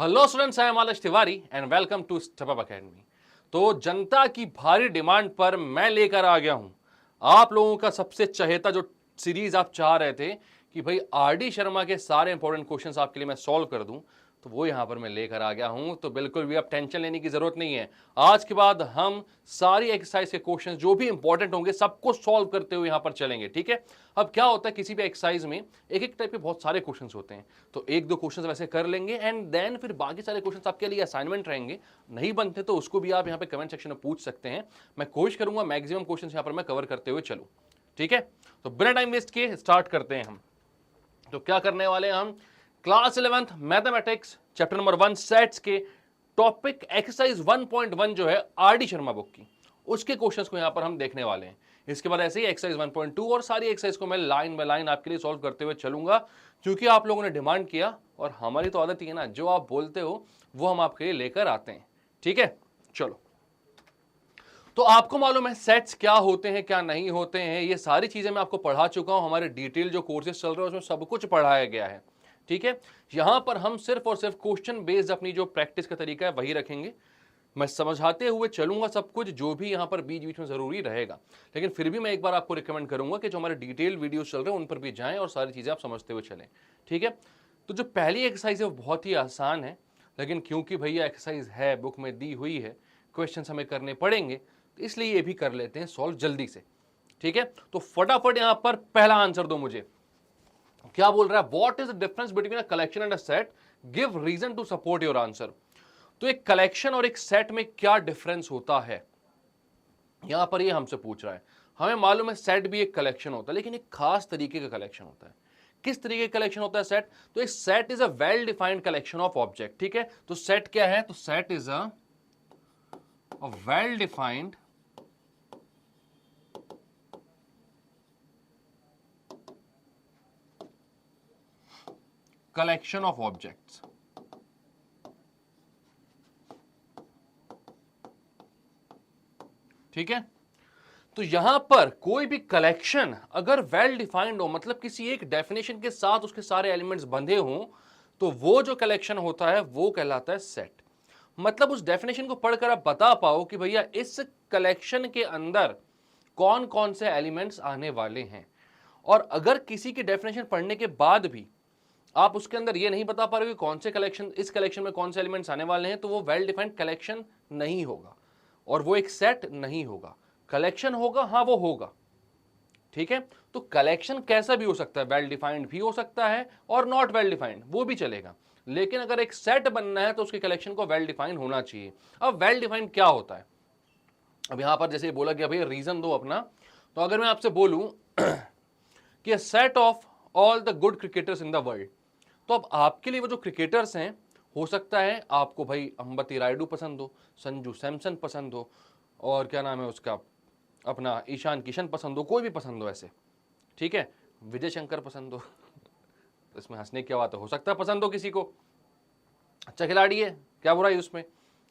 Hello students, I am Alash Tiwari and welcome to Step Up Academy. तो जनता की भारी डिमांड पर मैं लेकर आ गया हूं आप लोगों का सबसे चहेता जो सीरीज आप चाह रहे थे कि भाई आरडी शर्मा के सारे इंपॉर्टेंट क्वेश्चंस आपके लिए मैं सॉल्व कर दूं, तो वो यहां पर मैं लेकर आ गया हूं। तो बिल्कुल भी अब टेंशन लेने की जरूरत नहीं है। आज के बाद हम सारी एक्सरसाइज के क्वेश्चंस जो भी इंपॉर्टेंट होंगे सबको सॉल्व करते हुए यहां पर चलेंगे, ठीक है। अब क्या होता है, किसी भी एक्सरसाइज में एक एक टाइप के बहुत सारे क्वेश्चंस होते हैं, तो एक दो क्वेश्चंस वैसे कर लेंगे एंड देन फिर बाकी सारे क्वेश्चंस आपके लिए असाइनमेंट रहेंगे। नहीं बनते तो उसको भी आप यहां पे कमेंट सेक्शन में पूछ सकते हैं। मैं कोशिश करूंगा मैक्सिमम क्वेश्चंस यहां पर मैं कवर करते हुए चलूं, ठीक है। तो बिना टाइम वेस्ट किए स्टार्ट करते हैं हम। तो क्या करने वाले हैं हम, class 11th mathematics chapter number 1 sets के टॉपिक एक्सरसाइज 1.1 जो है आरडी शर्मा बुक की, उसके क्वेश्चंस को यहां पर हम देखने वाले हैं। इसके बाद ऐसे ही एक्सरसाइज 1.2 और सारी एक्सरसाइज को मैं लाइन बाय लाइन आपके लिए सॉल्व करते हुए चलूंगा, क्योंकि आप लोगों ने डिमांड किया और हमारी तो आदत ही है ना, जो आप बोलते हो वो हम आपके लिए लेकर आते हैं, ठीक है। चलो, तो आपको मालूम है सेट्स क्या होते हैं क्या नहीं होते हैं, ये सारी चीजें मैं आपको पढ़ा चुका हूं। हमारे डिटेल जो कोर्सेज चल रहे हैं उसमें सब कुछ पढ़ाया गया है, ठीक है। यहां पर हम सिर्फ और सिर्फ क्वेश्चन बेस्ड अपनी जो प्रैक्टिस का तरीका है वही रखेंगे। मैं समझाते हुए चलूंगा सब कुछ, जो भी यहां पर बीच बीच में जरूरी रहेगा, लेकिन फिर भी मैं एक बार आपको रिकमेंड करूंगा कि जो हमारे डिटेल वीडियो चल रहे हैं उन पर भी जाएं और सारी चीजें आप समझते हुए चलें, ठीक है। तो जो पहली एक्सरसाइज है वो बहुत ही आसान है, लेकिन क्योंकि भैया एक्सरसाइज है, बुक में दी हुई है, क्वेश्चन हमें करने पड़ेंगे, तो इसलिए ये भी कर लेते हैं सॉल्व जल्दी से, ठीक है। तो फटाफट यहां पर पहला आंसर दो मुझे। क्या बोल रहा है, what is the difference between a collection and a set, give reason to support your answer. तो एक कलेक्शन और एक सेट में क्या डिफरेंस होता है, यहां पर ये हमसे पूछ रहा है। हमें मालूम है सेट भी एक कलेक्शन होता है, लेकिन एक खास तरीके का कलेक्शन होता है। किस तरीके का कलेक्शन होता है सेट, तो एक set is a well defined collection of object, ठीक है। तो सेट क्या है, तो set is a well defined collection of objects, ठीक है। तो यहां पर कोई भी कलेक्शन अगर वेल डिफाइंड हो, मतलब किसी एक डेफिनेशन के साथ उसके सारे एलिमेंट्स बंधे हों, तो वो जो कलेक्शन होता है वो कहलाता है सेट। मतलब उस डेफिनेशन को पढ़कर आप बता पाओ कि भैया इस कलेक्शन के अंदर कौन कौन से एलिमेंट्स आने वाले हैं। और अगर किसी की डेफिनेशन पढ़ने के बाद भी आप उसके अंदर ये नहीं बता पा रहे हो कि कौन से कलेक्शन, इस कलेक्शन में कौन से एलिमेंट्स आने वाले हैं, तो वो वेल डिफाइंड कलेक्शन नहीं होगा और वो एक सेट नहीं होगा। कलेक्शन होगा, हाँ वो होगा, ठीक है। तो कलेक्शन कैसा भी हो सकता है, वेल डिफाइंड भी हो सकता है और नॉट वेल डिफाइंड, वो भी चलेगा। लेकिन अगर एक सेट बनना है तो उसके कलेक्शन को वेल डिफाइंड होना चाहिए। अब वेल डिफाइंड क्या होता है, अब यहां पर जैसे बोला गया भाई रीजन दो अपना, तो अगर मैं आपसे बोलूं कि set of all the good cricketers in the world, तो अब आपके लिए वो जो क्रिकेटर्स हैं, हो सकता है आपको भाई अंबती रायडू पसंद हो, संजू सैमसन पसंद हो, और क्या नाम है उसका अपना ईशान किशन पसंद हो, कोई भी पसंद हो ऐसे, ठीक है, विजय शंकर पसंद हो इसमें हंसने की क्या बात है, हो सकता है पसंद हो किसी को, अच्छा खिलाड़ी है, क्या बुराई उसमें,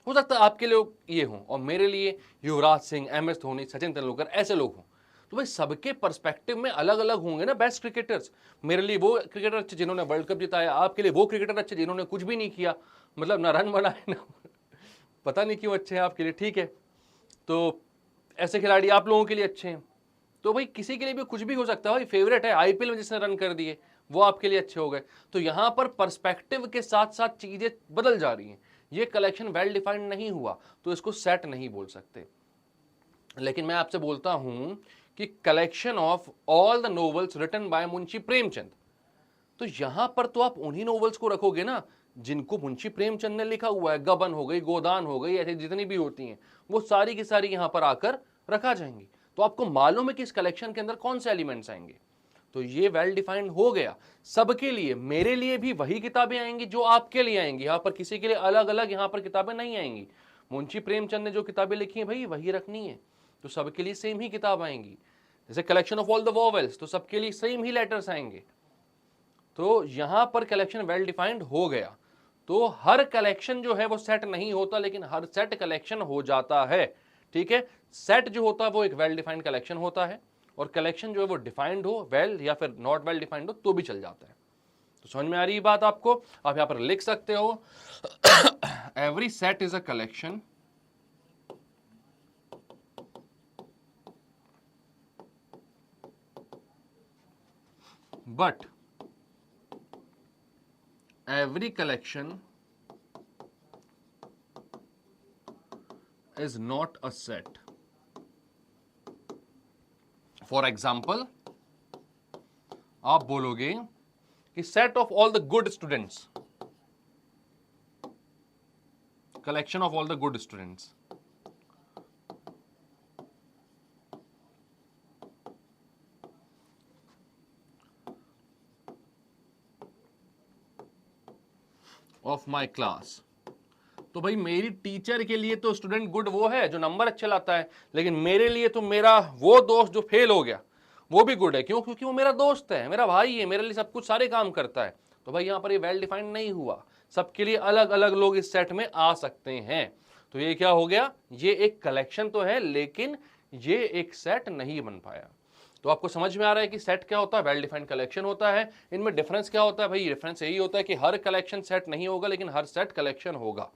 हो सकता है आपके लोग ये हों और मेरे लिए युवराज सिंह, एम एस धोनी, सचिन तेंदुलकर ऐसे लोग हों। तो भाई सबके पर्सपेक्टिव में अलग अलग होंगे ना बेस्ट क्रिकेटर्स। मेरे लिए वो क्रिकेटर अच्छे जिन्होंने वर्ल्ड कप जिताया, आपके लिए वो क्रिकेटर अच्छे जिन्होंने कुछ भी नहीं किया, मतलब ना रन बनाए ना पता नहीं क्यों अच्छे हैं आपके लिए, ठीक है। तो ऐसे खिलाड़ी आप लोगों के लिए अच्छे हैं। तो भाई किसी के लिए भी कुछ भी हो सकता है, भाई फेवरेट है आईपीएल में जिसने रन कर दिए वो आपके लिए अच्छे हो गए। तो यहां पर पर्सपेक्टिव के साथ साथ चीजें बदल जा रही हैं। ये कलेक्शन वेल डिफाइंड नहीं हुआ तो इसको सेट नहीं बोल सकते। लेकिन मैं आपसे बोलता हूं कि collection of all the novels written by Munshi Premchand, तो यहां पर तो आप उन्हीं नोवेल्स को रखोगे ना जिनको मुंशी प्रेमचंद ने लिखा हुआ है। गबन हो गई, गोदान हो गई, ऐसी जितनी भी होती हैं वो सारी की सारी यहां पर आकर रखा जाएंगी। तो आपको मालूम है कि इस कलेक्शन के अंदर कौन से एलिमेंट्स आएंगे। तो ये वेल डिफाइंड हो गया सबके लिए। मेरे लिए भी वही किताबें आएंगी जो आपके लिए आएंगी, यहां पर किसी के लिए अलग अलग यहां पर किताबें नहीं आएंगी। मुंशी प्रेमचंद ने जो किताबें लिखी हैं भाई वही रखनी है, तो सबके लिए सेम ही किताब आएंगी। जैसे collection of all the vowels, तो सबके लिए सेम ही लेटर्स आएंगे। तो यहां पर कलेक्शन वेल डिफाइंड हो गया। तो हर कलेक्शन जो है वो सेट नहीं होता, लेकिन हर सेट कलेक्शन हो जाता है, ठीक है। सेट जो होता है वो एक वेल डिफाइंड कलेक्शन होता है, और कलेक्शन जो है वो डिफाइंड हो वेल या फिर नॉट वेल डिफाइंड हो तो भी चल जाता है, तो समझ में आ रही है बात आपको? आप यहां पर लिख सकते हो every set is a collection but every collection is not a set. For example, आप बोलोगे कि set of all the good students, collection of all the good students, of my class. तो भाई मेरी टीचर के लिए तो स्टूडेंट गुड वो है जो नंबर अच्छे लाता है, लेकिन मेरे लिए तो मेरा वो दोस्त जो फेल हो गया वो भी गुड है। क्यों? क्योंकि वो मेरा दोस्त है, मेरा भाई है, मेरे लिए सब कुछ सारे काम करता है। तो भाई यहां पर ये वेल डिफाइंड नहीं हुआ, सबके लिए अलग अलग लोग इस सेट में आ सकते हैं। तो ये क्या हो गया? ये एक कलेक्शन तो है लेकिन ये एक सेट नहीं बन पाया। तो आपको समझ में आ रहा है कि सेट क्या होता है, वेल डिफाइंड कलेक्शन होता है। इनमें डिफरेंस क्या होता है? भाई डिफरेंस यही होता है कि हर कलेक्शन सेट नहीं होगा लेकिन हर सेट कलेक्शन होगा।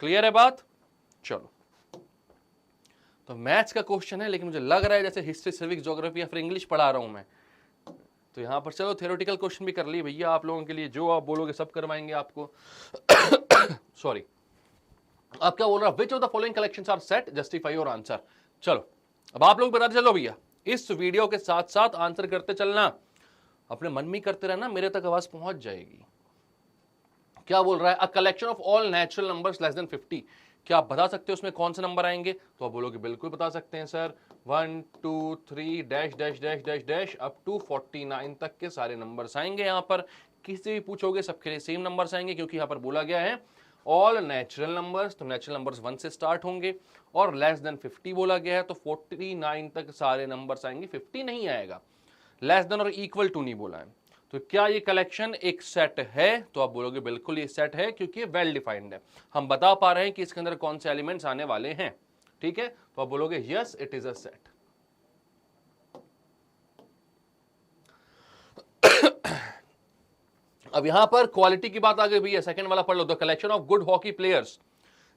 क्लियर है बात? चलो, तो मैथ्स का क्वेश्चन है लेकिन मुझे लग रहा है जैसे हिस्ट्री, सिविक्स, ज्योग्राफी या फिर इंग्लिश पढ़ा रहा हूं मैं। तो यहां पर चलो थ्योरेटिकल क्वेश्चन भी कर लिए भैया आप लोगों के लिए, जो आप बोलोगे सब करवाएंगे आपको। सॉरी, आप क्या बोल रहा? Which of the following collections are set, justify your answer. चलो अब आप लोग बताते चलो भैया, इस वीडियो के साथ साथ आंसर करते चलना, अपने मन में करते रहना, मेरे तक आवाज पहुंच जाएगी। क्या बोल रहा है? A collection of all natural numbers less than 50। क्या आप बता सकते हो उसमें कौन से नंबर आएंगे? तो आप बोलोगे बिल्कुल बता सकते हैं sir, 1 2 3 dash dash dash dash dash up to 49 तक के सारे नंबर्स आएंगे। यहां पर किसी भी पूछोगे सबके लिए सेम नंबर्स आएंगे, क्योंकि यहां पर बोला गया है ऑल नेचुरल नंबर्स, तो नेचुरल नंबर्स 1 से स्टार्ट होंगे, और लेस देन 50 बोला गया है तो 49 तक सारे नंबर्स आएंगे, 50 नहीं आएगा। लेस देन और इक्वल टू नहीं बोला है। तो क्या ये कलेक्शन एक सेट है? तो आप बोलोगे बिल्कुल ये सेट है, क्योंकि ये वेल डिफाइंड है, हम बता पा रहे हैं कि इसके अंदर कौन से एलिमेंट्स आने वाले हैं। ठीक है, तो आप बोलोगे yes it is a set. अब यहां पर क्वालिटी की बात आ गई भैया, सेकंड वाला पढ़ लो, the collection of good hockey players.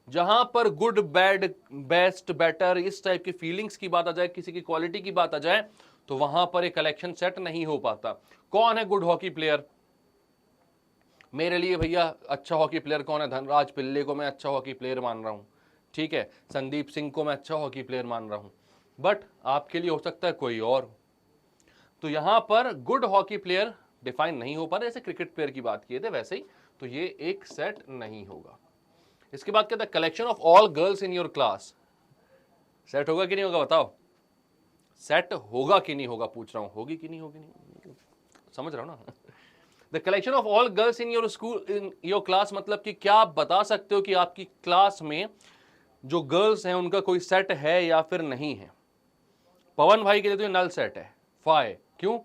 जहां पर गुड, बैड, बेस्ट, बेटर इस टाइप की फीलिंग्स की बात आ जाए, किसी की क्वालिटी की बात आ जाए, तो वहां पर एक कलेक्शन सेट नहीं हो पाता। कौन है गुड हॉकी प्लेयर? मेरे लिए भैया अच्छा हॉकी प्लेयर कौन है? धनराज पिल्ले को मैं अच्छा हॉकी प्लेयर मान रहा हूं, ठीक है, संदीप सिंह को मैं अच्छा हॉकी प्लेयर मान रहा हूं, बट आपके लिए हो सकता है कोई और। तो यहां पर गुड हॉकी प्लेयर डिफाइन नहीं हो पा रहा, जैसे क्रिकेट प्लेयर की बात किए थे वैसे ही, तो ये एक सेट नहीं होगा। इसके बाद कहता है collection of all girls in your class. Set होगा कि नहीं होगा? बताओ, सेट होगा कि नहीं होगा पूछ रहा हूं, होगी कि नहीं होगी? नहीं समझ रहा हूं ना? The collection of all girls in your school, in your class, मतलब कि क्या आप बता सकते हो कि आपकी क्लास में जो गर्ल्स हैं उनका कोई सेट है या फिर नहीं है? पवन भाई के लिए तो ये नल सेट है, फाय। क्यों?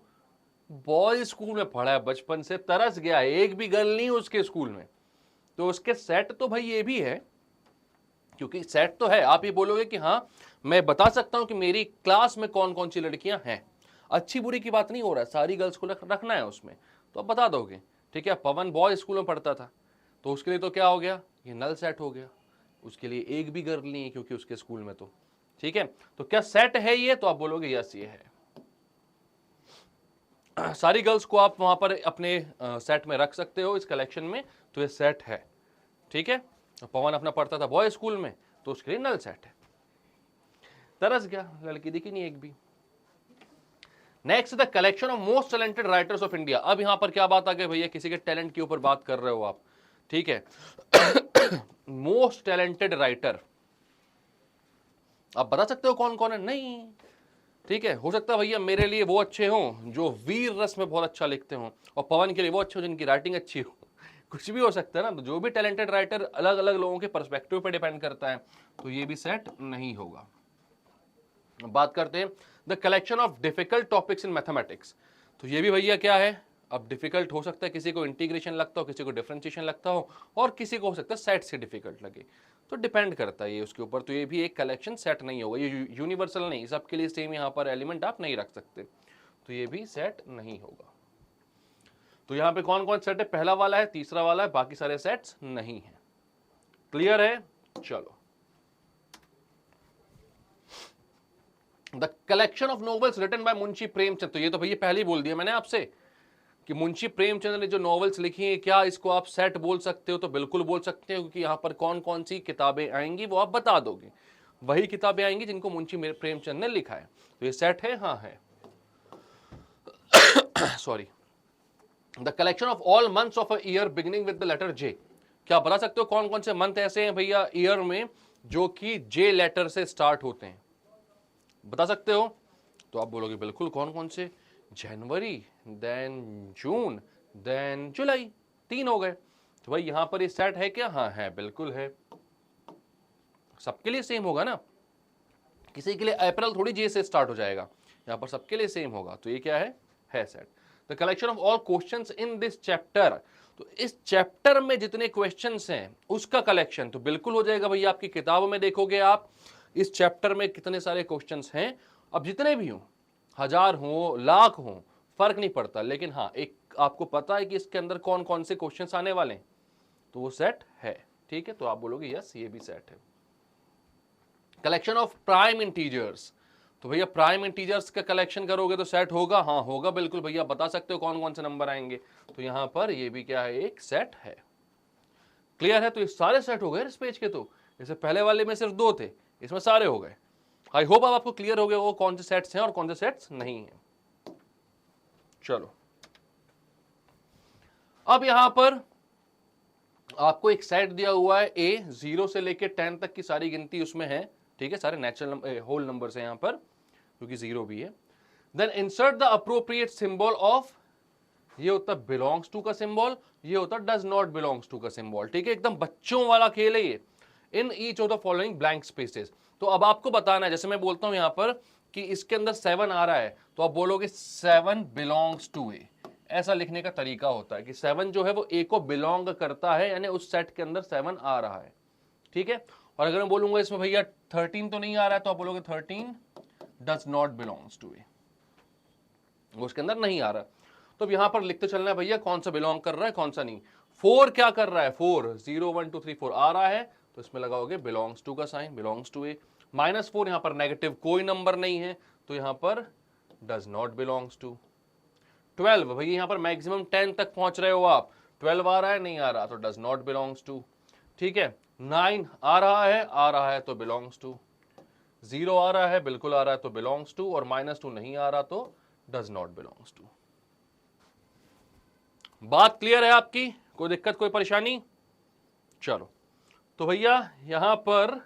बॉयज स्कूल में पढ़ा है, बचपन से तरस गया है, एक भी गर्ल नहीं उसके स्कूल में, तो उसके सेट तो भाई ये भी है, क्योंकि सेट तो है। आप ये बोलोगे कि हाँ मैं बता सकता हूं कि मेरी क्लास में कौन कौन सी लड़कियां हैं, अच्छी बुरी की बात नहीं हो रहा है, सारी गर्ल्स को रखना है उसमें, तो आप बता दोगे। ठीक है, पवन बॉय स्कूल में पढ़ता था, तो उसके लिए तो क्या हो गया? ये नल सेट हो गया, उसके लिए एक भी गर्ल नहीं है क्योंकि उसके स्कूल में तो। ठीक है, तो क्या सेट है ये? तो आप बोलोगे यस ये है। सारी गर्ल्स को आप वहां पर अपने सेट में रख सकते हो इस कलेक्शन में, तो ये सेट है। ठीक है, तो पवन अपना पढ़ता था बॉय स्कूल में, तो उसके लिए नल सेट है। तरस गया, लड़की दिखी नहीं एक भी। Next the collection of most talented writers of India. अब यहां पर क्या बात आ गई भैया, किसी के टैलेंट के ऊपर बात कर रहे हो आप। ठीक है, मोस्ट टैलेंटेड राइटर, आप बता सकते हो कौन कौन है? नहीं। ठीक है, हो सकता है भैया मेरे लिए वो अच्छे हों जो वीर रस में बहुत अच्छा लिखते हों, और पवन के लिए वो अच्छे हो जिनकी राइटिंग अच्छी हो। कुछ भी हो सकता है ना, तो जो भी टैलेंटेड राइटर अलग अलग लोगों के पर्सपेक्टिव पे डिपेंड करता है, तो ये भी सेट नहीं होगा। बात करते हैं the collection of difficult topics in mathematics. तो ये भी भैया क्या है? अब डिफिकल्ट हो सकता है, किसी को इंटीग्रेशन लगता हो, किसी को डिफरेंशिएशन लगता हो, और किसी को हो सकता है सेट से डिफिकल्ट लगे, तो डिपेंड करता है ये उसके ऊपर। तो ये भी एक कलेक्शन सेट नहीं होगा, ये यूनिवर्सल नहीं, सबके लिए सेम यहाँ पर एलिमेंट आप नहीं रख सकते, तो ये भी सेट नहीं होगा। तो यहां पे कौन कौन सेट है, पहला वाला है, तीसरा वाला है, बाकी सारे सेट्स नहीं है। क्लियर है? चलो, the collection of novels written by Munshi Premchand, तो ये तो भैया पहले ही बोल दिया मैंने आपसे कि मुंशी प्रेमचंद ने जो नॉवेल्स लिखी हैं, क्या इसको आप सेट बोल सकते हो? तो बिल्कुल बोल सकते हो, क्योंकि यहां पर कौन कौन सी किताबें आएंगी वो आप बता दोगे, वही किताबें आएंगी जिनको मुंशी प्रेमचंद ने लिखा है। तो ये सेट है, हाँ है। Sorry, the collection of all months of a year beginning with the letter J, क्या बता सकते हो कौन कौन से मंथ ऐसे हैं भैया ईयर में जो कि जे लेटर से स्टार्ट होते हैं? बता सकते हो? तो आप बोलोगे बिल्कुल, कौन कौन से? जनवरी, देन जून, देन जुलाई, 3 हो गए। तो भाई यहां पर ये सेट है क्या? हाँ है, बिल्कुल है। सबके लिए सेम होगा ना, किसी के लिए अप्रैल थोड़ी जे से स्टार्ट हो जाएगा, यहां पर सबके लिए सेम होगा। तो ये क्या है set. The collection of all questions in this chapter, तो इस चैप्टर में जितने क्वेश्चंस हैं उसका कलेक्शन तो बिल्कुल हो जाएगा भैया। आपकी किताबों में देखोगे आप इस चैप्टर में कितने सारे क्वेश्चंस हैं, अब जितने भी हों, 1000 हो, लाख हो, फर्क नहीं पड़ता, लेकिन हाँ एक आपको पता है कि इसके अंदर कौन कौन से क्वेश्चंस आने वाले हैं, तो वो सेट है। ठीक है, तो आप बोलोगे यस ये भी सेट है। कलेक्शन ऑफ प्राइम इंटीजर्स, तो भैया प्राइम इंटीजर्स का कलेक्शन करोगे तो सेट होगा? हाँ होगा, बिल्कुल भैया। बता सकते हो कौन कौन से नंबर आएंगे? तो यहां पर ये भी क्या है, एक सेट है। क्लियर है? तो ये सारे सेट हो गए इस पेज के। तो जैसे पहले वाले में सिर्फ 2 थे, इसमें सारे हो गए। आई होप आपको क्लियर हो गए वो कौन से सेट्स हैं और कौन से सेट्स नहीं हैं। चलो, अब यहां पर आपको एक सेट दिया हुआ है ए, 0 से लेके 10 तक की सारी गिनती उसमें है। ठीक है, सारे नेचुरल होल नंबर्स हैं यहां पर, क्योंकि 0 भी है। Then insert the appropriate symbol of, ये होता है बिलोंग्स टू का सिंबल, ये होता है डज नॉट बिलोंग्स टू का सिंबल। ठीक है, एकदम बच्चों वाला खेल है ये। In each of the following blank spaces, तो अब आपको बताना है, जैसे मैं बोलता हूं यहां पर कि इसके अंदर 7 आ रहा है, तो आप बोलोगे 7 बिलोंग्स टू ए। ऐसा लिखने का तरीका होता है कि 7 जो है वो ए को बिलोंग करता है, यानी उस सेट के अंदर 7 आ रहा है। ठीक है, और अगर मैं बोलूंगा इसमें भैया 13 तो नहीं आ रहा है, तो आप बोलोगे 13 डज नॉट बिलोंग्स टू ए, उसके अंदर नहीं आ रहा। तो अब यहां पर लिखते चलना है भैया कौन सा बिलोंग कर रहा है कौन सा नहीं। 4 क्या कर रहा है, 4 0 1 2 3 4 आ रहा है, तो इसमें लगाओगे बिलोंग्स टू का साइन, बिलोंग्स टू ए। -4 यहां पर नेगेटिव कोई नंबर नहीं है, तो यहां पर डज नॉट बिलोंग्स टू। 12 भैया यहां पर मैक्सिमम 10 तक पहुंच रहे हो आप, 12 आ रहा है नहीं आ रहा, तो डज नॉट बिलोंग्स टू। ठीक है, 9 आ रहा है तो बिलोंग्स टू। 0 आ रहा है, बिल्कुल आ रहा है, तो बिलोंग्स टू, और -2 नहीं आ रहा तो डज नॉट बिलोंग्स टू। बात क्लियर है आपकी? कोई दिक्कत, कोई परेशानी? चलो, तो भैया यहां पर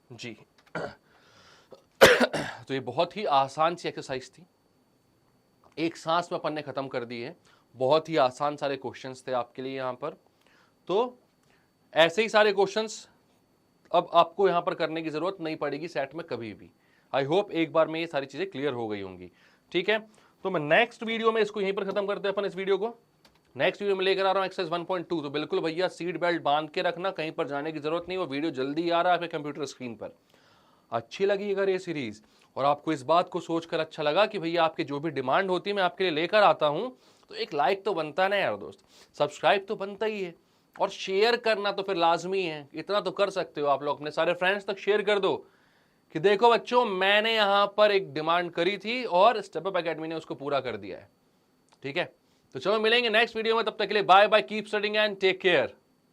जी तो ये बहुत ही आसान सी एक्सरसाइज थी, एक सांस में अपन ने खत्म कर दी है। बहुत ही आसान सारे क्वेश्चंस थे आपके लिए यहां पर। तो ऐसे ही सारे क्वेश्चंस अब आपको यहां पर करने की जरूरत नहीं पड़ेगी सेट में कभी भी। आई होप एक बार में ये सारी चीजें क्लियर हो गई होंगी। ठीक है, तो मैं नेक्स्ट वीडियो में इसको यहीं पर खत्म करते हैं अपन इस वीडियो को। नेक्स्ट वीडियो में लेकर आ रहा हूं एक्सरसाइज 1.2। तो बिल्कुल भैया सीट बेल्ट बांध के रखना, कहीं पर जाने की जरूरत नहीं, वो वीडियो जल्दी आ रहा है आपके कंप्यूटर स्क्रीन पर। अच्छी लगी अगर ये सीरीज और आपको इस बात को सोचकर अच्छा लगा कि भैया आपकी जो भी डिमांड होती है मैं आपके लिए लेकर आता हूं, तो एक लाइक तो बनता है ना यार दोस्त, सब्सक्राइब तो बनता ही है, और शेयर करना तो फिर लाजमी है। इतना तो कर सकते हो आप लोग, अपने सारे फ्रेंड्स तक शेयर कर दो कि देखो बच्चों मैंने यहां पर एक डिमांड करी थी और स्टेप अप एकेडमी ने उसको पूरा कर दिया है। ठीक है, तो चलो मिलेंगे नेक्स्ट वीडियो में, तब तक के लिए bye bye, keep studying and take care.